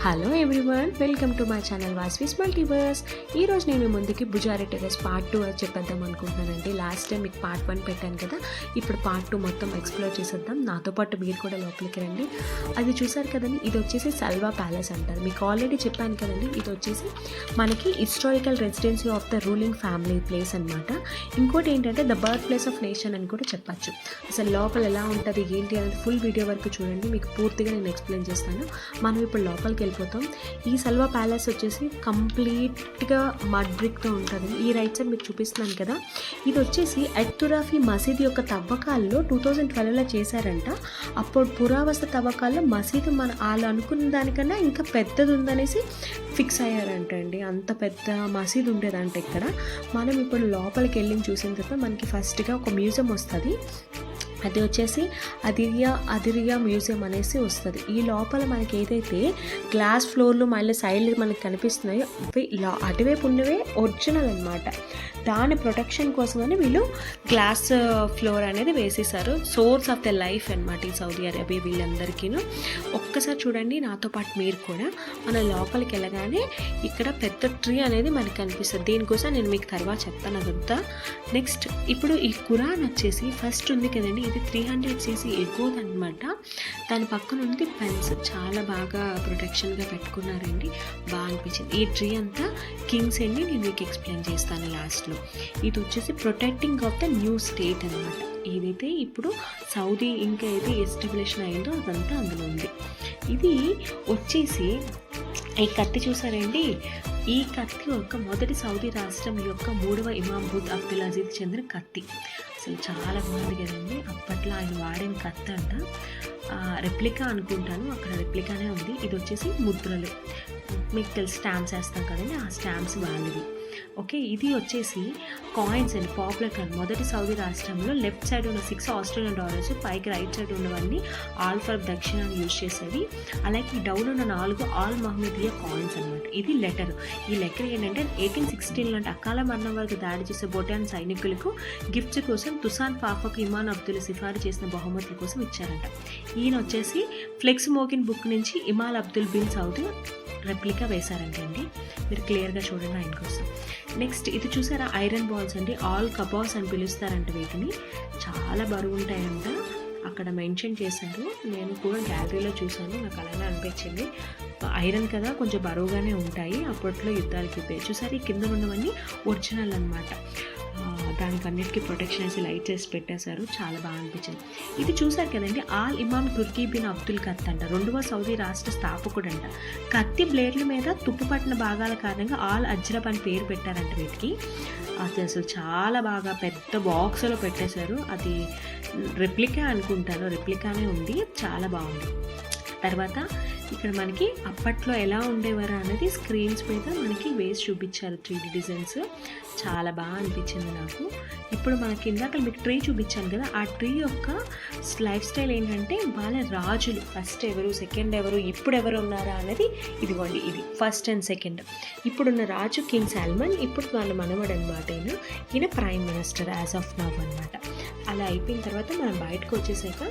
Hello everyone, welcome to my channel వాస్విస్ multiverse. ఈరోజు నేను ముందుకి బుజారి టెర్రస్ పార్ట్ 2 చెప్పేద్దాం అనుకుంటున్నానండి. లాస్ట్ టైం మీకు పార్ట్ 1 పెట్టాను కదా, ఇప్పుడు పార్ట్ 2 మొత్తం ఎక్స్ప్లోర్ చేసేద్దాం. నాతో పాటు మీరు కూడా లోపలికి రండి. అది చూసారు కదండి, ఇది వచ్చేసి సల్వా ప్యాలెస్ అంటారు. మీకు ఆల్రెడీ చెప్పాను కదండి, ఇది వచ్చేసి మనకి historical residency of the ruling family place అనమాట. ఇంకోటి ఏంటంటే the birth place of nation అని కూడా చెప్పచ్చు. అసలు లోపల ఎలా ఉంటుంది ఏంటి అనేది ఫుల్ వీడియో వరకు చూడండి, మీకు పూర్తిగా నేను ఎక్స్ప్లెయిన్ చేస్తాను. మనం ఇప్పుడు లోపలికి వెళ్ళిపోతాం. ఈ సల్వా ప్యాలెస్ వచ్చేసి కంప్లీట్గా మడ్ బ్రిక్తో ఉంటుంది. ఈ రైట్ సైడ్ మీకు చూపిస్తున్నాను కదా, ఇది వచ్చేసి అతురాఫీ మసీద్ యొక్క తవ్వకాల్లో 2012లో చేశారంట. అప్పుడు పురావస్తు తవ్వకాల్లో మసీదు వాళ్ళు అనుకున్న దానికన్నా ఇంకా పెద్దది ఉందనేసి ఫిక్స్ అయ్యారంట అండి. అంత పెద్ద మసీదు ఉండేదంట ఇక్కడ. మనం ఇప్పుడు లోపలికి వెళ్ళి చూసిన తర్వాత మనకి ఫస్ట్గా ఒక మ్యూజియం వస్తుంది. అది వచ్చేసి అదిరియా మ్యూజియం అనేసి వస్తుంది. ఈ లోపల మనకి ఏదైతే గ్లాస్ ఫ్లోర్లు మళ్ళీ సైడ్లు మనకి కనిపిస్తున్నాయో అవి అటువైపు ఉన్నవే ఒరిజినల్ అనమాట. దాని ప్రొటెక్షన్ కోసమని వీళ్ళు గ్లాస్ ఫ్లోర్ అనేది వేసేసారు. సోర్స్ ఆఫ్ ద లైఫ్ అనమాట ఈ సౌదీ అరేబియా వీళ్ళందరికీను. ఒక్కసారి చూడండి నాతో పాటు మీరు కూడా. మన లోపలికి వెళ్ళగానే ఇక్కడ పెద్ద ట్రీ అనేది మనకి కనిపిస్తుంది. దీనికోసం నేను మీకు తర్వాత చెప్తాను అదంతా. నెక్స్ట్ ఇప్పుడు ఈ ఖురాన్ వచ్చేసి ఫస్ట్ ఉంది కదండి, ఇది 300cc ఎగోదనమాట. దాని పక్కన ఉంది పెన్స్, చాలా బాగా ప్రొటెక్షన్గా పెట్టుకున్నారండి, బాగా అనిపించింది. ఈ ట్రీ అంతా కింగ్స్ అండి, నేను మీకు ఎక్స్ప్లెయిన్ చేస్తాను లాస్ట్లో. ఇది వచ్చేసి protecting of the new state అనమాట. ఏదైతే ఇప్పుడు సౌదీ ఇంకా అయితే ఎస్టాబ్లిషన్ అయిందో అదంతా అందులో ఉంది. ఇది వచ్చేసి ఈ కత్తి చూసారండి, ఈ కత్తి యొక్క మొదటి సౌదీ రాష్ట్రం యొక్క 3వ ఇమాం బుద్ అబ్దుల్ అజీజ్ చెందిన కత్తి. అసలు చాలా బాగుంది కదండి. అప్పట్లో ఆయన వాడిన కత్తి అంట. రెప్లికా అనుకుంటాను, అక్కడ రెప్లికానే ఉంది. ఇది వచ్చేసి ముద్రలు, మీకు తెలిసి స్టాంప్స్ వేస్తాం కదండి, ఆ స్టాంప్స్ వాళ్ళవి. ఓకే, ఇది వచ్చేసి కాయిన్స్ అండి, పాపులర్ కాయిన్. మొదటి సౌదీ రాష్ట్రంలో లెఫ్ట్ సైడ్ ఉన్న 6 ఆస్ట్రేలియన్ డాలర్స్, పైకి రైట్ సైడ్ ఉన్నవన్నీ ఆల్ ఫర్ దక్షిణాన్ని యూజ్ చేసేవి. అలాగే ఈ డౌన్ ఉన్న 4 ఆల్ మహమ్మదియా కాయిన్స్ అనమాట. ఇది లెటర్. ఈ లెటర్ ఏంటంటే 1816 లాంటి అకాల మరణం వరకు దాడి చేసే బొటాన్ సైనికులకు గిఫ్ట్స్ కోసం తుసాన్ పాపకు ఇమాన్ అబ్దుల్ సిఫారు చేసిన బహుమతుల కోసం ఇచ్చారంట. ఈయన వచ్చేసి ఫ్లెక్స్ మోకిన్ బుక్ నుంచి ఇమాల్ అబ్దుల్ బిన్ సౌదీ రెప్లికా వేశారంటండి. మీరు క్లియర్గా చూడండి ఆయన కోసం. నెక్స్ట్ ఇది చూసారా, ఐరన్ బాల్స్ అండి, ఆల్ కబాస్ అని పిలుస్తారంట వీటిని. చాలా బరువు ఉంటాయంట, అక్కడ మెన్షన్ చేశారు. నేను కూడా గ్యాలరీలో చూసాను, నాకు అలానే అనిపించింది. ఐరన్ కదా, కొంచెం బరువుగానే ఉంటాయి. అప్పట్లో యుద్ధాలకి ఉపయోగించారు. చూసారు, ఈ కింద ఉన్నవన్నీ ఒరిజినల్ అనమాట. దానికి అన్నిటికీ ప్రొటెక్షన్ వేసి లైట్ చేసి పెట్టేశారు, చాలా బాగా అనిపించింది. ఇది చూసారు కదండి, ఆల్ ఇమామ్ తుర్కీ బిన్ అబ్దుల్ కత్ అంట, 2వ సౌదీ రాష్ట్ర స్థాపకుడు అంట. కత్తి బ్లేడ్ల మీద తుప్పు పట్టిన భాగాల కారణంగా ఆల్ అజ్రబ్ అని పేరు పెట్టారంట వీటికి. అది అసలు చాలా బాగా పెద్ద బాక్స్లో పెట్టేశారు. అది రెప్లికా అనుకుంటాను, రెప్లికానే ఉంది, చాలా బాగుంది. తర్వాత ఇక్కడ మనకి అప్పట్లో ఎలా ఉండేవారు అనేది స్క్రీన్స్ మీద మనకి వేసి చూపించారు, 3D డిజైన్స్. చాలా బాగా అనిపించింది నాకు. ఇప్పుడు మనకి ఇందాక మీకు ట్రీ చూపించాను కదా, ఆ ట్రీ యొక్క లైఫ్ స్టైల్ ఏంటంటే వాళ్ళ రాజులు ఫస్ట్ ఎవరు, సెకండ్ ఎవరు, ఇప్పుడు ఎవరు ఉన్నారా అనేది ఇదిగోండి. ఇది ఫస్ట్ అండ్ సెకండ్. ఇప్పుడున్న రాజు కింగ్ సాల్మన్, ఇప్పుడు వాళ్ళ మనవడు అనమాట. ఈయన prime minister as of now అనమాట. అలా అయిపోయిన తర్వాత మనం బయటకు వచ్చేసాక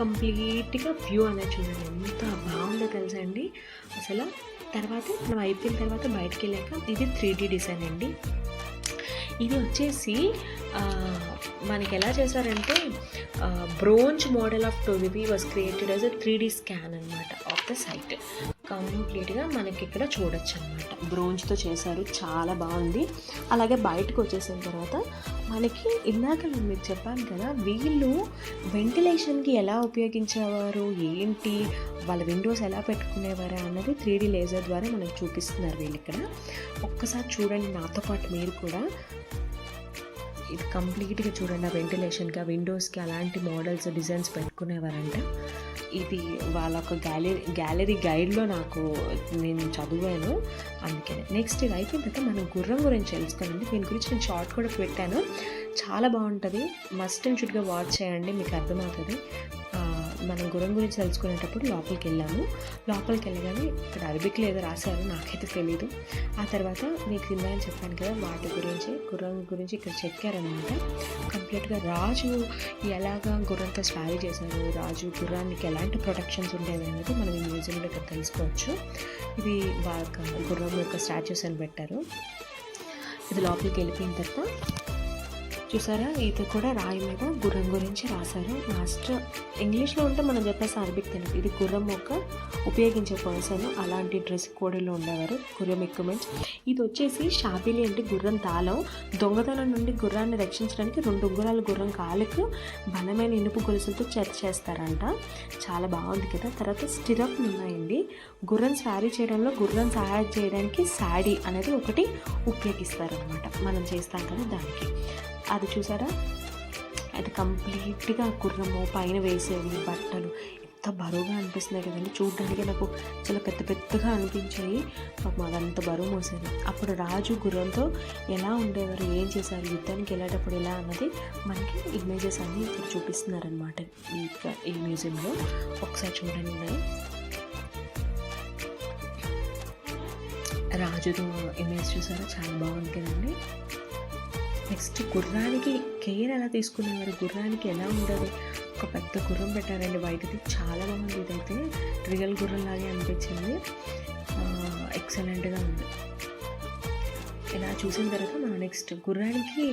కంప్లీట్గా వ్యూ అనేది చూడండి, ఎంత బాగుందో తెలుసా అండి అసలు. తర్వాత మనం అయిపోయిన తర్వాత బయటకు వెళ్ళాక ఇది 3D డిజైన్ అండి. ఇది వచ్చేసి మనకి ఎలా చేశారంటే bronze model of Toby was created as a 3D scan అనమాట ఆఫ్ ద సైట్. కంప్లీట్గా మనకి ఇక్కడ చూడొచ్చు అనమాట. బ్రోంజ్తో చేశారు, చాలా బాగుంది. అలాగే బయటకు వచ్చేసిన తర్వాత మనకి ఇందాక నేను మీకు చెప్పాను కదా, వీళ్ళు వెంటిలేషన్కి ఎలా ఉపయోగించేవారు, ఏంటి వాళ్ళ విండోస్ ఎలా పెట్టుకునేవారు అన్నది 3D లేజర్ ద్వారా మనకు చూపిస్తున్నారు వీళ్ళు ఇక్కడ. ఒక్కసారి చూడండి నాతో పాటు మీరు కూడా. ఇది కంప్లీట్గా చూడండి, ఆ వెంటిలేషన్కి, ఆ విండోస్కి అలాంటి మోడల్స్ డిజైన్స్ పెట్టుకునేవారంట. ఇది వాళ్ళ ఒక గ్యాలరీ గైడ్లో నేను చదివాను, అందుకనే. నెక్స్ట్ ఇది అయిపోయిన తర్వాత మనం గుర్రం గురించి తెలుసుకోండి. దీని గురించి నేను షార్ట్ కూడా పెట్టాను, చాలా బాగుంటుంది. మస్ట్ అండ్ షుడ్గా వాచ్ చేయండి, మీకు అర్థమవుతుంది. మనం గుర్రం గురించి తెలుసుకునేటప్పుడు లోపలికి వెళ్ళగానే ఇక్కడ అరబిక్లో ఏదో రాశారు, నాకైతే తెలీదు. ఆ తర్వాత మీకు తిందని చెప్పాను కదా, వాటి గురించి గుర్రం గురించి ఇక్కడ చెక్కారనమాట. కంప్లీట్గా రాజు ఎలాగా గుర్రంతో స్వారీ చేశారు, రాజు గుర్రానికి ఎలాంటి ప్రొటెక్షన్స్ ఉండేవి అనేది మనం ఈ మ్యూజియంలో ఇక్కడ తెలుసుకోవచ్చు. ఇది బాగా గుర్రం యొక్క స్టాచ్యూస్ అని పెట్టారు. ఇది లోపలికి వెళ్ళిపోయిన తర్వాత చూసారా, ఇది కూడా రాయి మీద గుర్రం గురించి రాశారు. మాస్టర్ ఇంగ్లీష్లో ఉంటే మనం చెప్పేసి అరబిక్ తెలియదు. ఇది గుర్రం యొక్క ఉపయోగించే పర్సన్, అలాంటి డ్రెస్ కోడ్లో ఉండేవారు. గుర్రం ఎక్విప్మెంట్స్ ఇది వచ్చేసి షాపిలి అంటే గుర్రం తాళం. దొంగతనం నుండి గుర్రాన్ని రక్షించడానికి 2 ఉంగరాల గుర్రం కాలుకు బలమైన ఇనుపు గొలుసులతో చేస్తారంట. చాలా బాగుంది కదా. తర్వాత స్టిరప్ ఉన్నాయండి. గుర్రం స్వారీ చేయడంలో గుర్రం సహాయం చేయడానికి సాడీ అనేది ఒకటి ఉపయోగిస్తారనమాట. మనం చేస్తాం కదా దానికి. అది చూసారా, అది కంప్లీట్గా గుర్రము పైన వేసేవి బట్టలు ఎంత బరువుగా అనిపిస్తున్నాయి కదండి. చూడడానికి నాకు చాలా పెద్ద పెద్దగా అనిపించాయి. అదంత బరువు మోసేది. అప్పుడు రాజు గుర్రంతో ఎలా ఉండేవారు, ఏం చేశారు, యుద్ధానికి వెళ్ళేటప్పుడు ఎలా అన్నది మనకి ఇమేజెస్ అన్నీ ఇక్కడ చూపిస్తున్నారనమాట ఈ మ్యూజియంలో. ఒకసారి చూడండి. రాజుతో ఇమేజ్ చూసారా, చాలా బాగుంది కదండి. నెక్స్ట్ గుర్రానికి కేర్ ఎలా తీసుకునేవారు, గుర్రానికి ఎలా ఉండదు. ఒక పెద్ద గుర్రం పెట్టారండి బయటది, చాలా బాగుంది. ఇదైతే రియల్ గుర్రం లాగే అనిపించింది. ఎక్సలెంట్గా ఉంది. ఇలా చూసిన తర్వాత మనం నెక్స్ట్ గుర్రానికి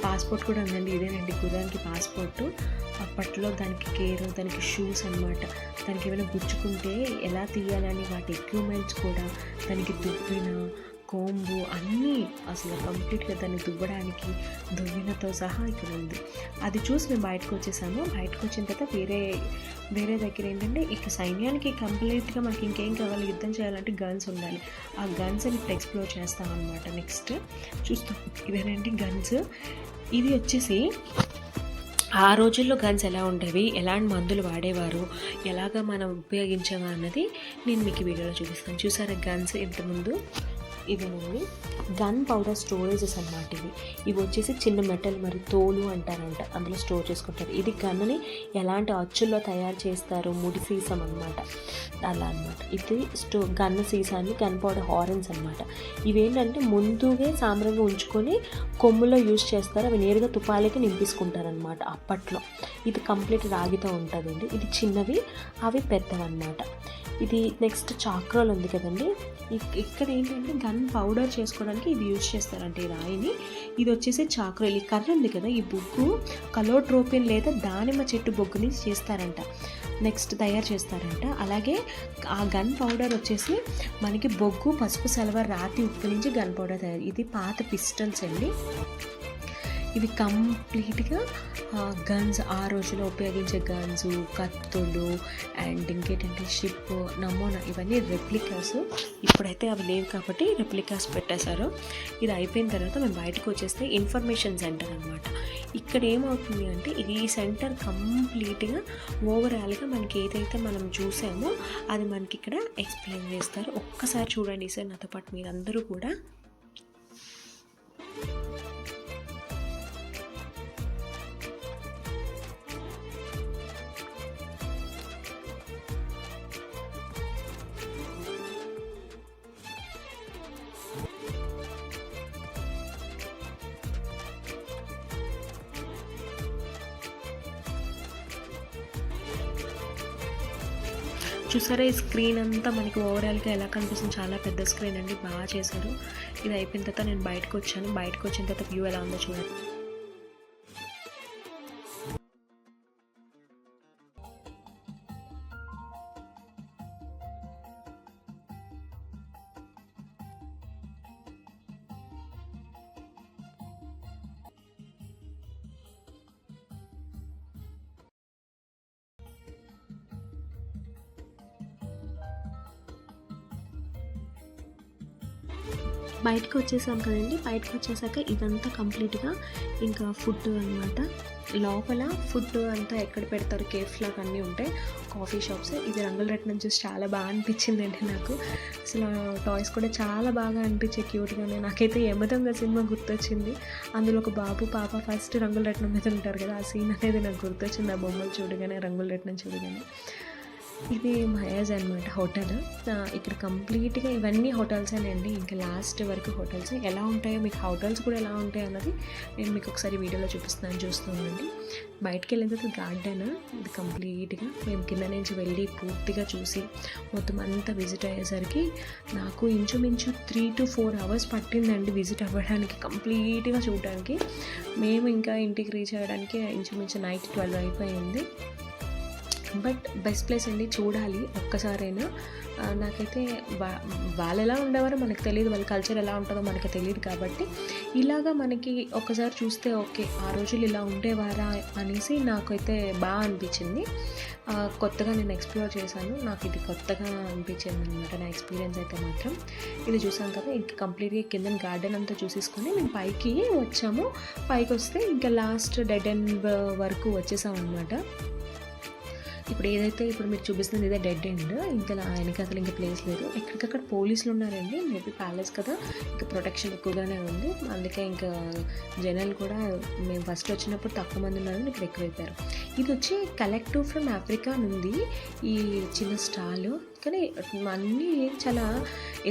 పాస్పోర్ట్ కూడా ఉందండి. ఇదేనండి గుర్రానికి పాస్పోర్టు. అప్పట్లో దానికి కేర్, దానికి షూస్ అనమాట. దానికి ఏమైనా గుచ్చుకుంటే ఎలా తీయాలని వాటి ఎక్విప్మెంట్స్ కూడా, దానికి దువ్విన కోంబు అన్నీ అసలు కంప్లీట్గా దాన్ని దువ్వడానికి దువ్వినతో సహా ఇక్కడ ఉంది. అది చూసి మేము బయటకు వచ్చేసాము. బయటకు వచ్చిన తర్వాత వేరే దగ్గర ఏంటంటే ఇక సైన్యానికి కంప్లీట్గా మనకి ఇంకేం కావాలి, యుద్ధం చేయాలంటే గన్స్ ఉండాలి. ఆ గన్స్ అని ఇప్పుడు ఎక్స్ప్లోర్ చేస్తాం అనమాట. నెక్స్ట్ చూస్తాం. ఇదేనండి గన్స్. ఇది వచ్చేసి ఆ రోజుల్లో గన్స్ ఎలా ఉండేవి, ఎలాంటి మందులు వాడేవారు, ఎలాగ మనం ఉపయోగించామా అన్నది నేను మీకు వీడియోలో చూపిస్తాను. చూసారా గన్స్ ఇంతకుముందు ఇవేనండి గన్ పౌడర్ స్టోరేజెస్ అన్నమాట. ఇవి వచ్చేసి చిన్న మెటల్ మరి తోలు అంటారంట, అందులో స్టోర్ చేసుకుంటారు. ఇది గన్నుని ఎలాంటి అచ్చుల్లో తయారు చేస్తారు, ముడి సీసం అనమాట, అలా అనమాట. ఇది గన్ను సీసాన్ని గన్ పౌడర్ హార్న్స్ అనమాట. ఇవేంటంటే ముందుగా సాంబ్రంగా ఉంచుకొని కొమ్ములో యూజ్ చేస్తారు. అవి నేరుగా తుపాలకి నింపించుకుంటారనమాట అప్పట్లో. ఇది కంప్లీట్ రాగితో ఉంటుందండి. ఇది చిన్నవి, అవి పెద్దవన్నమాట. ఇది నెక్స్ట్ చాక్రోల్ ఉంది కదండి. ఇక్కడ ఏంటంటే గన్ పౌడర్ చేసుకోవడానికి ఇది యూజ్ చేస్తారంటే ఈ రాయిని. ఇది వచ్చేసి చాక్రోల్. ఈ కర్ర ఉంది కదా, ఈ బొగ్గు కలోట్రోపిన్ లేదా దానిమ్మ చెట్టు బొగ్గుని చేస్తారంట, నెక్స్ట్ తయారు చేస్తారంట. అలాగే ఆ గన్ పౌడర్ వచ్చేసి మనకి బొగ్గు, పసుపు, సల్వర్, రాతి ఉప్పు నుంచి గన్ పౌడర్ తయారు. ఇది పాత పిస్టల్స్ అండి. ఇవి కంప్లీట్గా గన్స్, ఆ రోజులో ఉపయోగించే గన్స్, కత్తులు అండ్ ఇంకేంటంటే షిప్, నమూనా, ఇవన్నీ రెప్లికాస్. ఇప్పుడైతే అవి లేవు కాబట్టి రెప్లికాస్ పెట్టేశారు. ఇది అయిపోయిన తర్వాత మేము బయటకు వచ్చేస్తే ఇన్ఫర్మేషన్ సెంటర్ అనమాట. ఇక్కడ ఏమవుతుంది అంటే ఇది ఈ సెంటర్ కంప్లీట్గా ఓవరాల్గా మనకి ఏదైతే మనం చూసామో అది మనకి ఇక్కడ ఎక్స్ప్లెయిన్ చేస్తారు. ఒక్కసారి చూడండి సార్ నాతో పాటు మీరందరూ కూడా. చూసారా, ఈ స్క్రీన్ అంతా మనకి ఓవరాల్గా ఎలా కనిపిస్తుంది, చాలా పెద్ద స్క్రీన్ అండి, బాగా చేశారు. ఇది అయిపోయిన తర్వాత నేను బయటకు వచ్చాను. బయటకు వచ్చిన తర్వాత వ్యూ ఎలా ఉందో చూడండి. బయటకు వచ్చేసాం కదండి. బయటకు వచ్చేసాక ఇదంతా కంప్లీట్గా ఇంకా ఫుడ్ అనమాట. లోపల ఫుడ్ అంతా ఎక్కడ పెడతారు, కేఫ్ లాగా అన్నీ ఉంటాయి, కాఫీ షాప్స్. ఇది రంగులరత్నం చూసి చాలా బాగా అనిపించిందండి నాకు. అసలు టాయ్స్ కూడా చాలా బాగా అనిపించాయి, క్యూట్గానే. నాకైతే యమదొంగ సినిమా గుర్తొచ్చింది. అందులో ఒక బాబు పాప ఫస్ట్ రంగులరత్నం మీద ఉంటారు కదా, ఆ సీన్ అనేది నాకు గుర్తొచ్చింది ఆ బొమ్మలు చూడగానే, రంగులరత్నం చూడగానే. ఇది మయాజ్ అనమాట హోటల్. ఇక్కడ కంప్లీట్గా ఇవన్నీ హోటల్సేనండి, ఇంకా లాస్ట్ వరకు హోటల్స్. ఎలా ఉంటాయో మీకు హోటల్స్ కూడా ఎలా ఉంటాయి అన్నది నేను మీకు ఒకసారి వీడియోలో చూపిస్తున్నాను. బయటకు వెళ్ళిన తర్వాత గార్డెన్ ఇది కంప్లీట్గా మేము కింద నుంచి వెళ్ళి పూర్తిగా చూసి మొత్తం అంతా విజిట్ అయ్యేసరికి నాకు ఇంచుమించు 3 to 4 hours పట్టిందండి విజిట్ అవ్వడానికి, కంప్లీట్గా చూడడానికి. మేము ఇంకా ఇంటికి రీచ్ అవ్వడానికి ఇంచుమించు నైట్ 12 అయిపోయింది. బట్ బెస్ట్ ప్లేస్ అండి, చూడాలి ఒక్కసారైనా. నాకైతే వాళ్ళు ఎలా ఉండేవారో మనకు తెలియదు, వాళ్ళ కల్చర్ ఎలా ఉంటుందో మనకు తెలియదు కాబట్టి ఇలాగా మనకి ఒక్కసారి చూస్తే ఓకే ఆ రోజులు ఇలా ఉండేవారా అనేసి నాకైతే బాగా అనిపించింది. కొత్తగా నేను ఎక్స్ప్లోర్ చేశాను, నాకు ఇది కొత్తగా అనిపించింది అనమాట నా ఎక్స్పీరియన్స్ అయితే మాత్రం. ఇది చూసాం కదా, ఇంకా కంప్లీట్గా కింద గార్డెన్ అంతా చూసేసుకొని మేము పైకి వచ్చాము. పైకి వస్తే ఇంకా లాస్ట్ డెడ్ ఎండ్ వరకు వచ్చేసాం అనమాట. ఇప్పుడు ఏదైతే ఇప్పుడు మీకు చూపిస్తుంది ఇదే డెడ్ ఎండ్, ఇంకా వెనకాతలు ఇంకా ప్లేస్ లేదు. ఎక్కడికక్కడ పోలీసులు ఉన్నారండి, మేబీ ప్యాలెస్ కదా, ఇంకా ప్రొటెక్షన్ ఎక్కువగానే ఉంది. అందుకే ఇంకా జనాలు కూడా మేము ఫస్ట్ వచ్చినప్పుడు తక్కువ మంది ఉన్నారని ఇప్పుడు ఎక్కువైపోయారు. ఇది వచ్చి కలెక్టివ్ ఫ్రమ్ ఆఫ్రికా అని ఉంది ఈ చిన్న స్టాల్, కానీ అన్నీ చాలా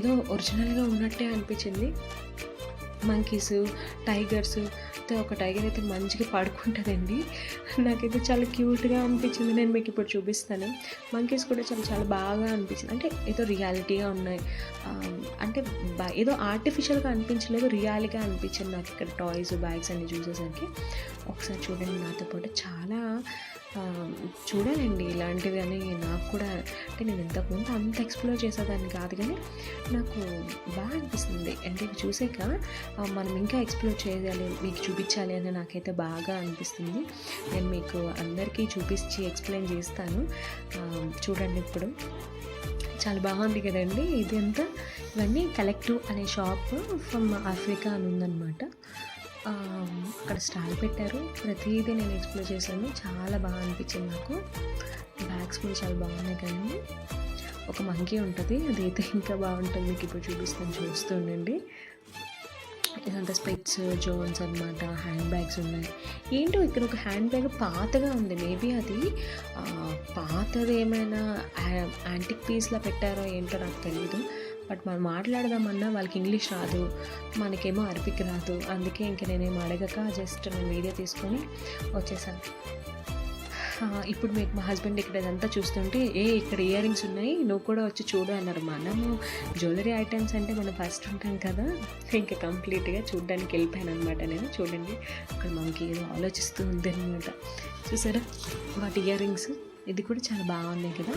ఏదో ఒరిజినల్గా ఉన్నట్టే అనిపించింది. మంకీస్, టైగర్స్, ఒక టైగర్ అయితే మంచిగా పడుకుంటుందండి, నాకైతే చాలా క్యూట్గా అనిపించింది. నేను మీకు ఇప్పుడు చూపిస్తాను. మంకీస్ కూడా చాలా చాలా బాగా అనిపించింది, అంటే ఏదో రియాలిటీగా ఉన్నాయి, అంటే ఏదో ఆర్టిఫిషియల్గా అనిపించలేదు, రియాలిటీగా అనిపించింది నాకు ఇక్కడ టాయ్స్, బ్యాగ్స్ అన్నీ చూసేసరికి. ఒకసారి చూడండి నాతో పాటు, చాలా చూడాలండి ఇలాంటివి అని. నాకు కూడా అంటే నేను ఇంతకుముందు అంత ఎక్స్ప్లోర్ చేసేదాన్ని కాదు, కానీ నాకు బాగా అనిపిస్తుంది. అంటే ఇవి చూసాక మనం ఇంకా ఎక్స్ప్లోర్ చేయాలి, మీకు చూపించాలి అని నాకైతే బాగా అనిపిస్తుంది. నేను మీకు అందరికీ చూపించి ఎక్స్ప్లెయిన్ చేస్తాను, చూడండి. ఇప్పుడు చాలా బాగుంది కదండి ఇది అంతా. ఇవన్నీ కలెక్టివ్ అనే షాప్ ఫ్రమ్ ఆఫ్రికా అని ఉందన్నమాట. అక్కడ స్టాల్ పెట్టారు, ప్రతిదీ నేను ఎక్స్ప్లోర్ చేశాను, చాలా బాగా అనిపించింది నాకు. బ్యాగ్స్ కూడా చాలా బాగున్నాయి, కానీ ఒక మంకీ ఉంటుంది, అదైతే ఇంకా బాగుంటుంది. మీకు ఇప్పుడు చూస్తుండండి. ఇదంతా స్పెట్స్, జోన్స్ అనమాట, హ్యాండ్ బ్యాగ్స్ ఉన్నాయి. ఏంటో ఇక్కడ ఒక హ్యాండ్ బ్యాగ్ పాతగా ఉంది, మేబీ అది పాతది ఏమైనా యాంటిక్ పీస్లా పెట్టారో ఏంటో నాకు తెలీదు. బట్ మనం మాట్లాడదామన్నా వాళ్ళకి ఇంగ్లీష్ రాదు, మనకేమో అరబిక్ రాదు. అందుకే ఇంక నేనేమో అడగక జస్ట్ నేను వీడియో తీసుకొని వచ్చేసాను. ఇప్పుడు మీకు మా హస్బెండ్ ఇక్కడ ఇదంతా చూస్తుంటే, ఇక్కడ ఇయర్ రింగ్స్ ఉన్నాయి, నువ్వు కూడా వచ్చి చూడు అన్నారు. మనము జ్యువెలరీ ఐటమ్స్ అంటే మనం ఫస్ట్ ఉంటాం కదా, ఇంకా కంప్లీట్గా చూడడానికి వెళ్ళిపోయాను అనమాట నేను. చూడండి అక్కడ మనకి ఏదో ఆలోచిస్తూ ఉంది అనమాట, చూసారా వాటి ఇయర్ రింగ్స్. ఇది కూడా చాలా బాగున్నాయి కదా,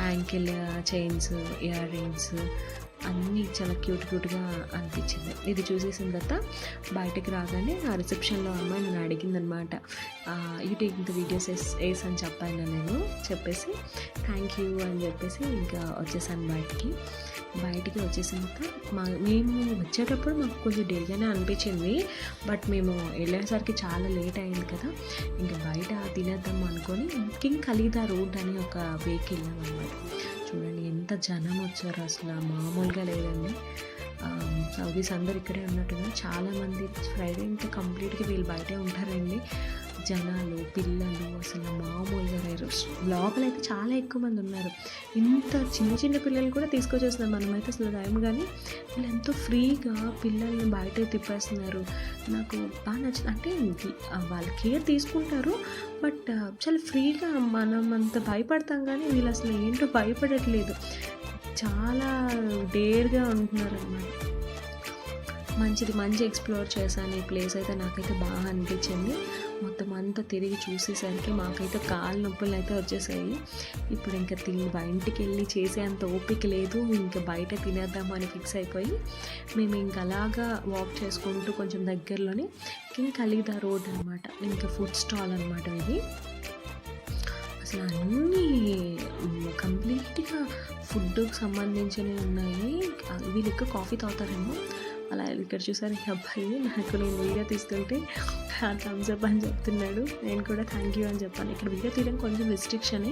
యాంకిల్ చైన్స్, ఇయర్ రింగ్స్ అన్నీ చాలా క్యూట్గా అనిపించింది. ఇది చూసేసిన తర్వాత బయటకు రాగానే ఆ రిసెప్షన్లో అమ్మాయి నన్ను అడిగిందనమాట, యూట్యూబ్ వీడియోస్ అని చెప్పాను నేను. చెప్పేసి థ్యాంక్ యూ అని చెప్పేసి ఇంకా వచ్చేసాను బయటికి వచ్చేసాక మేము వచ్చేటప్పుడు మాకు కొంచెం డేగానే అనిపించింది. బట్ మేము వెళ్ళేసరికి చాలా లేట్ అయింది కదా, ఇంకా బయట తినేద్దాం అనుకొని కింగ్ ఖలీదా రోడ్ అని ఒక వేకి వెళ్ళాం అనమాట. చూడండి ఎంత జనం వచ్చారు, అసలు మామూలుగా లేదండి. సౌదీస్ అందరు ఇక్కడే ఉన్నట్టుగా, చాలామంది ఫ్రైడే ఇంకా కంప్లీట్గా వీళ్ళు బయటే ఉంటారండి. జనాలు, పిల్లలు అసలు మామూలుగా లేరు. లోపలైతే చాలా ఎక్కువ మంది ఉన్నారు. ఇంత చిన్న పిల్లలు కూడా తీసుకొచ్చేస్తున్నారు. మనమైతే అసలు భయం, కానీ వీళ్ళు ఎంతో ఫ్రీగా పిల్లల్ని బయట తిప్పేస్తున్నారు. నాకు బాగా నచ్చింది. అంటే వాళ్ళు కేర్ తీసుకుంటారు, బట్ చాలా ఫ్రీగా. మనం అంత భయపడతాం, కానీ వీళ్ళు అసలు ఏంటో భయపడట్లేదు, చాలా డేర్గా ఉంటున్నారు అన్నమాట. మంచి ఎక్స్ప్లోర్ చేశాను. ఈ ప్లేస్ అయితే నాకైతే బాగా అనిపించింది. మొత్తం అంతా తిరిగి చూసేసరికి మాకైతే కాళ్ళ నొప్పులు అయితే వచ్చేసాయి. ఇప్పుడు ఇంకా ఇంటికి వెళ్ళి చేసే అంత ఓపిక లేదు, ఇంకా బయట తినేద్దామని ఫిక్స్ అయిపోయి మేము ఇంకా అలాగా వాక్ చేసుకుంటూ కొంచెం దగ్గరలోనే కింగ్ ఖలీదా రోడ్ అనమాట, ఇంకా ఫుడ్ స్టాల్ అనమాట ఇది. అసలు అన్నీ కంప్లీట్‌గా ఫుడ్‌కి సంబంధించినవి ఉన్నాయి. వీళ్ళు ఎక్కువ కాఫీ తాగుతారేమో. అలా ఇక్కడ చూసారు ఈ అబ్బాయి నాకు నేను వీడియో తీస్తుంటే థమ్స్ అప్ అని చెప్తున్నాడు. నేను కూడా థ్యాంక్ యూ అని చెప్పాను. ఇక్కడ వీడియో తీయడం కొంచెం రిస్ట్రిక్షనే.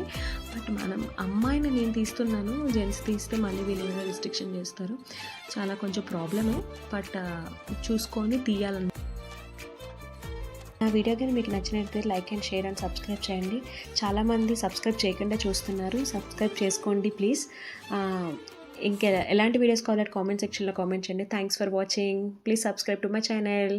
బట్ అమ్మాయిని నేను తీస్తున్నాను. జెంట్స్ తీస్తే మళ్ళీ వీళ్ళు ఏమైనా రిస్ట్రిక్షన్ చేస్తారు. చాలా కొంచెం ప్రాబ్లమే. బట్ చూసుకొని తీయాలన్నమాట. నా వీడియో కానీ మీకు నచ్చినట్లయితే like and share and subscribe చేయండి. చాలామంది సబ్స్క్రైబ్ చేయకుండా చూస్తున్నారు. సబ్స్క్రైబ్ చేసుకోండి ప్లీజ్. ఇంకా ఎలాంటి వీడియోస్ కావాలంటే కామెంట్ సెక్షన్లో కామెంట్ చేయండి. Thanks for watching. Please subscribe to my channel.